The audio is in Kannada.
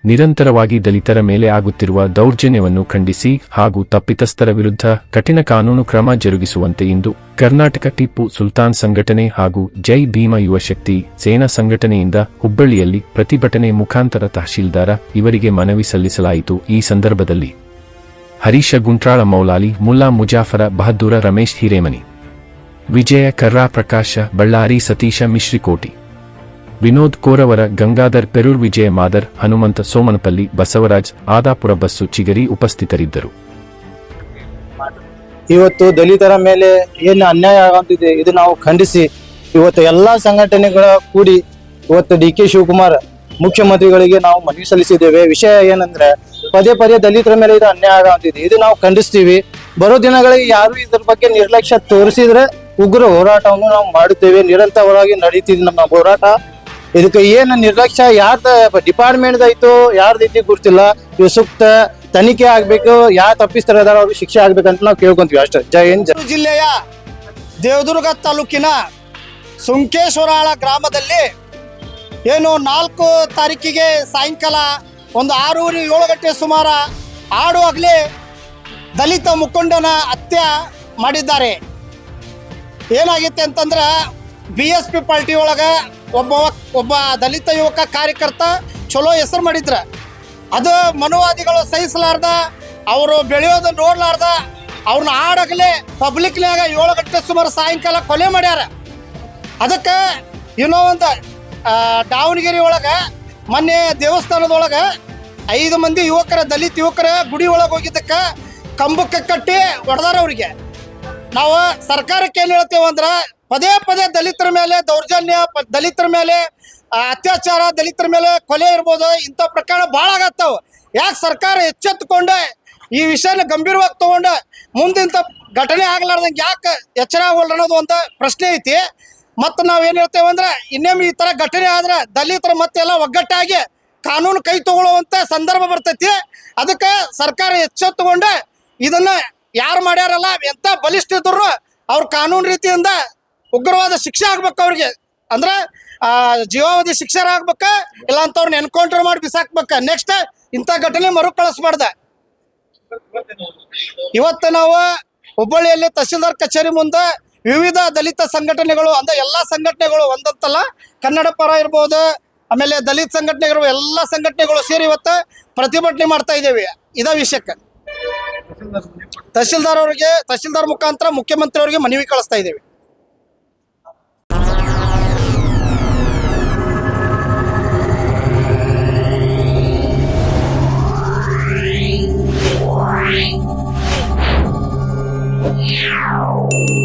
ನಿರಂತರವಾಗಿ ದಲಿತರ ಮೇಲೆ ಆಗುತ್ತಿರುವ ದೌರ್ಜನ್ಯವನ್ನು ಖಂಡಿಸಿ ಹಾಗೂ ತಪ್ಪಿತಸ್ಥರ ವಿರುದ್ಧ ಕಠಿಣ ಕಾನೂನು ಕ್ರಮ ಜರುಗಿಸುವಂತೆ ಇಂದು ಕರ್ನಾಟಕ ಟಿಪ್ಪು ಸುಲ್ತಾನ್ ಸಂಘಟನೆ ಹಾಗೂ ಜೈ ಭೀಮ ಯುವ ಶಕ್ತಿ ಸೇನಾ ಸಂಘಟನೆಯಿಂದ ಹುಬ್ಬಳ್ಳಿಯಲ್ಲಿ ಪ್ರತಿಭಟನೆ ಮುಖಾಂತರ ತಹಶೀಲ್ದಾರ ಇವರಿಗೆ ಮನವಿ ಸಲ್ಲಿಸಲಾಯಿತು. ಈ ಸಂದರ್ಭದಲ್ಲಿ ಹರೀಶ ಗುಂಟ್ರಾಳ, ಮೌಲಾಲಿ, ಮುಲ್ಲಾ ಮುಜಾಫರ, ಬಹದ್ದೂರ, ರಮೇಶ್ ಹಿರೇಮನಿ, ವಿಜಯ ಕರ್ರಾ, ಪ್ರಕಾಶ ಬಳ್ಳಾರಿ, ಸತೀಶ ಮಿಶ್ರಿಕೋಟಿ, ವಿನೋದ್ ಕೋರವರ, ಗಂಗಾಧರ್ ಪೆರೂರ್, ವಿಜಯ ಮಾದರ್, ಹನುಮಂತ ಸೋಮನಪಲ್ಲಿ, ಬಸವರಾಜ್, ಆದಾಪುರ, ಬಸ್ಸು ಚಿಗರಿ ಉಪಸ್ಥಿತರಿದ್ದರು. ಇವತ್ತು ದಲಿತರ ಮೇಲೆ ಏನು ಅನ್ಯಾಯ ಆಗುತ್ತಿದೆ ಇದು ನಾವು ಖಂಡಿಸಿ ಇವತ್ತು ಎಲ್ಲಾ ಸಂಘಟನೆಗಳ ಕೂಡಿ ಇವತ್ತು ಡಿ ಕೆ ಶಿವಕುಮಾರ್ ಮುಖ್ಯಮಂತ್ರಿಗಳಿಗೆ ನಾವು ಮನವಿ ಸಲ್ಲಿಸಿದ್ದೇವೆ. ವಿಷಯ ಏನಂದ್ರೆ ಪದೇ ಪದೇ ದಲಿತರ ಮೇಲೆ ಇದು ಅನ್ಯಾಯ ಆಗುತ್ತಿದೆ, ಇದು ನಾವು ಖಂಡಿಸ್ತೀವಿ. ಬರೋ ದಿನಗಳಿಗೆ ಯಾರು ಇದ್ರ ಬಗ್ಗೆ ನಿರ್ಲಕ್ಷ್ಯ ತೋರಿಸಿದ್ರೆ ಉಗ್ರ ಹೋರಾಟವನ್ನು ನಾವು ಮಾಡುತ್ತೇವೆ. ನಿರಂತರವಾಗಿ ನಡೀತಿದೆ ನಮ್ಮ ಹೋರಾಟ. ಇದಕ್ಕೆ ಏನು ನಿರ್ಲಕ್ಷ್ಯ ಯಾರ್ದ ಡಿಪಾರ್ಟ್ಮೆಂಟ್ ಆಯ್ತು ಯಾರ್ದೈತಿ ಗೊತ್ತಿಲ್ಲ. ಇವು ಸೂಕ್ತ ತನಿಖೆ ಆಗ್ಬೇಕು, ಯಾರು ತಪ್ಪಿಸ್ತಾರೆ ಅದಾರ ಅವ್ರಿಗೆ ಶಿಕ್ಷೆ ಆಗ್ಬೇಕಂತ ನಾವು ಕೇಳ್ಕೊಂತೀವಿ ಅಷ್ಟೇ. ಜೈ ಹಿಂದ್. ಜಿಲ್ಲೆಯ ದೇವದುರ್ಗ ತಾಲೂಕಿನ ಸುಂಕೇಶ್ವರಾಳ ಗ್ರಾಮದಲ್ಲಿ ಏನು 4 ತಾರೀಕಿಗೆ ಸಾಯಂಕಾಲ ಒಂದು 6-7 ಗಂಟೆ ಸುಮಾರ ಆಡು ಆಗಲಿ ದಲಿತ ಮುಖಂಡನ ಹತ್ಯೆ ಮಾಡಿದ್ದಾರೆ. ಏನಾಗಿತ್ತೆ ಅಂತಂದ್ರೆ BSP ಪಾರ್ಟಿ ಒಳಗೆ ಒಬ್ಬ ದಲಿತ ಯುವಕ ಕಾರ್ಯಕರ್ತ ಚಲೋ ಹೆಸರು ಮಾಡಿದ್ರ, ಅದು ಮನುವಾದಿಗಳು ಸಹಿಸಲಾರ್ದ, ಅವರು ಬೆಳೆಯೋದು ನೋಡ್ಲಾರ್ದ ಅವ್ರನ್ನ ಆಡಗಲಿ ಪಬ್ಲಿಕ್ನಾಗ 7 ಗಂಟೆ ಸುಮಾರು ಸಾಯಂಕಾಲ ಕೊಲೆ ಮಾಡ್ಯಾರ. ಅದಕ್ಕೆ ಇನ್ನೂ ಒಂದು ದಾವಣಗೆರೆ ಒಳಗೆ ಮೊನ್ನೆ ದೇವಸ್ಥಾನದೊಳಗೆ 5 ಮಂದಿ ಯುವಕರ ದಲಿತ ಯುವಕರ ಗುಡಿ ಒಳಗೆ ಹೋಗಿದ್ದಕ್ಕೆ ಕಂಬಕ್ಕೆ ಕಟ್ಟಿ ಹೊಡೆದಾರ. ಅವ್ರಿಗೆ ನಾವು ಸರ್ಕಾರಕ್ಕೆ ಏನು ಹೇಳ್ತೇವೆ ಅಂದ್ರೆ ಪದೇ ಪದೇ ದಲಿತರ ಮೇಲೆ ದೌರ್ಜನ್ಯ, ದಲಿತರ ಮೇಲೆ ಅತ್ಯಾಚಾರ, ದಲಿತರ ಮೇಲೆ ಕೊಲೆ ಇರ್ಬೋದು, ಇಂಥ ಪ್ರಕರಣ ಭಾಳ ಆಗತ್ತಾವ. ಯಾಕೆ ಸರ್ಕಾರ ಎಚ್ಚೆತ್ತುಕೊಂಡು ಈ ವಿಷಯನ ಗಂಭೀರವಾಗಿ ತಗೊಂಡು ಮುಂದಿಂತ ಘಟನೆ ಆಗ್ಲಾರ್ದಂಗೆ ಯಾಕೆ ಎಚ್ಚರ ಆಗೋಲ್ಲ ಅನ್ನೋದು ಒಂದು ಪ್ರಶ್ನೆ ಐತಿ. ಮತ್ತು ನಾವೇನು ಹೇಳ್ತೇವೆ ಅಂದ್ರೆ ಇನ್ನೊಮ್ಮೆ ಈ ಥರ ಘಟನೆ ಆದ್ರೆ ದಲಿತರ ಮತ್ತೆಲ್ಲ ಒಗ್ಗಟ್ಟಾಗಿ ಕಾನೂನು ಕೈ ತಗೊಳ್ಳುವಂಥ ಸಂದರ್ಭ ಬರ್ತೈತಿ. ಅದಕ್ಕೆ ಸರ್ಕಾರ ಎಚ್ಚೆತ್ತುಕೊಂಡು ಇದನ್ನ ಯಾರು ಮಾಡ್ಯಾರಲ್ಲ ಎಂಥ ಬಲಿಷ್ಠ ಇದ್ರು ಅವ್ರ ಕಾನೂನು ರೀತಿಯಿಂದ ಉಗ್ರವಾದ ಶಿಕ್ಷೆ ಆಗ್ಬೇಕು. ಅವ್ರಿಗೆ ಅಂದ್ರೆ ಜೀವಾವಧಿ ಶಿಕ್ಷೆ ಆಗ್ಬೇಕ, ಇಲ್ಲ ಅಂತ ಅವ್ರನ್ನ ಎನ್ಕೌಂಟರ್ ಮಾಡಿ ಬಿಸಾಕ್ಬೇಕ. ನೆಕ್ಸ್ಟ್ ಇಂಥ ಘಟನೆ ಮರುಕಳಿಸ್ಬಾರ್ದ. ಇವತ್ತು ನಾವು ಹುಬ್ಬಳ್ಳಿಯಲ್ಲಿ ತಹಶೀಲ್ದಾರ್ ಕಚೇರಿ ಮುಂದೆ ವಿವಿಧ ದಲಿತ ಸಂಘಟನೆಗಳು ಅಂದ್ರೆ ಎಲ್ಲ ಸಂಘಟನೆಗಳು ಒಂದಂತಲ್ಲ, ಕನ್ನಡ ಪರ ಇರ್ಬೋದು, ಆಮೇಲೆ ದಲಿತ ಸಂಘಟನೆಗಳು ಎಲ್ಲ ಸಂಘಟನೆಗಳು ಸೇರಿ ಇವತ್ತು ಪ್ರತಿಭಟನೆ ಮಾಡ್ತಾ ಇದ್ದೇವೆ. ಇದ ವಿಷಯಕ್ಕೆ ತಹಶೀಲ್ದಾರ್ ಮುಖಾಂತರ ಮುಖ್ಯಮಂತ್ರಿ ಅವರಿಗೆ ಮನವಿ ಕಳಿಸ್ತಾ ಇದ್ದೇವೆ. Yeah.